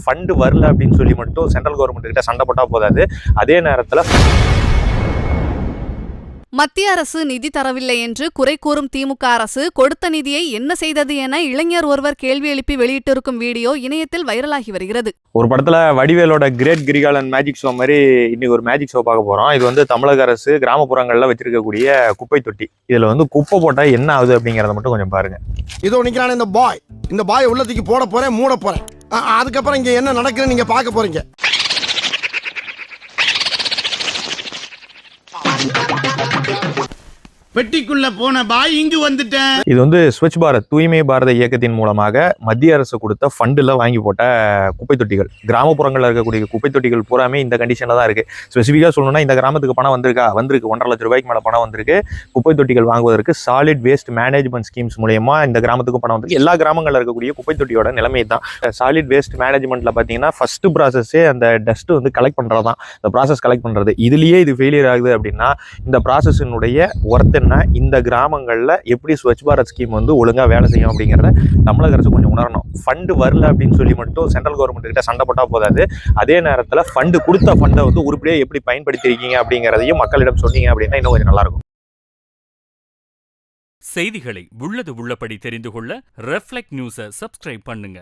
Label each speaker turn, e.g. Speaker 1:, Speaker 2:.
Speaker 1: Fund வரல அப்படின்னு சொல்லி மட்டும் சென்ட்ரல் கவர்மெண்ட் கிட்ட சண்டை போட்டா போதாது. அதே நேரத்தில்
Speaker 2: மத்திய அரசு நிதி தரவில்லை என்று குறை கூறும் திமுக அரசு கொடுத்த நிதியை என்ன செய்தது என இளைஞர் ஒருவர் கேள்வி எழுப்பி வெளியிட்டிருக்கும் வீடியோ இணையத்தில் வைரலாகி வருகிறது.
Speaker 1: ஒரு படத்துல வடிவேலோட கிரேட் கிரிகாலன் மேஜிக் ஷோ மாதிரி இன்னைக்கு ஒரு மேஜிக் ஷோ பார்க்க போறோம். இது வந்து தமிழக அரசு கிராமப்புறங்கள்ல வச்சிருக்கக்கூடிய குப்பை தொட்டி. இதுல வந்து குப்பை போட்டா என்ன ஆகுது அப்படிங்கறத மட்டும் கொஞ்சம் பாருங்க.
Speaker 3: இதோ நிக்கிறான இந்த பாய் உள்ளத்துக்கு போட போறேன், மூட போறேன். அதுக்கப்புறம் இங்க என்ன நடக்குதுன்னு நீங்க பார்க்க போறீங்க.
Speaker 4: பெட்டிக்குள்ள போன பாய் இங்கு வந்துட்டேன்.
Speaker 1: இது வந்து ஸ்வச் பாரத் தூய்மை பாரத இயக்கத்தின் மூலமாக மத்திய அரசு கொடுத்த ஃபண்டில் வாங்கி போட்ட குப்பை தொட்டிகள். கிராமப்புறங்களில் இருக்கக்கூடிய குப்பை தொட்டிகள் பூராமே இந்த கண்டிஷனில் தான் இருக்குது. ஸ்பெசிஃபிக்காக சொல்லணும்னா இந்த கிராமத்துக்கு பணம் வந்திருக்கு 1.5 லட்சம் ரூபாய்க்கு மேலே பணம் வந்திருக்கு. குப்பை தொட்டிகள் வாங்குவதற்கு சாலிட் வேஸ்ட் மேனேஜ்மெண்ட் ஸ்கீம்ஸ் மூலயமா இந்த கிராமத்துக்கு பணம் வந்திருக்கு. எல்லா கிராமங்களில் இருக்கக்கூடிய குப்பை தொட்டியோட நிலைமை தான். சாலிட் வேஸ்ட் மேனேஜ்மெண்ட்டில் பார்த்தீங்கன்னா ஃபர்ஸ்ட் ப்ராசஸே அந்த டஸ்ட்டு வந்து கலெக்ட் பண்ணுறது தான். இந்த ப்ராசஸ் கலெக்ட் பண்ணுறது இதுலேயே இது ஃபெயிலியர் ஆகுது அப்படின்னா இந்த ப்ராசஸினுடைய ஒர்த் இந்த கிராமங்களில் எப்படி ஸ்வச் பாரத் ஸ்கீம் வந்து ஒழுங்காக வேலை செய்யும் அப்படிங்கிறத தமிழக அரசு கொஞ்சம் உணரணும். ஃபண்டு வரல அப்படின்னு சொல்லி மட்டும் சென்ட்ரல் கவர்மெண்ட் கிட்ட சண்டை போட்டால் போதாது. அதே நேரத்தில் ஃபண்டு கொடுத்த ஃபண்டை வந்து உருப்படியாக எப்படி பயன்படுத்தியிருக்கீங்க அப்படிங்கிறதையும் மக்களிடம் சொன்னீங்க அப்படின்னா இன்னும் கொஞ்சம் நல்லாயிருக்கும்.
Speaker 5: செய்திகளை உள்ளது உள்ளபடி தெரிந்து கொள்ள ரெஃப்ளெக்ட் நியூஸை சப்ஸ்கிரைப் பண்ணுங்க.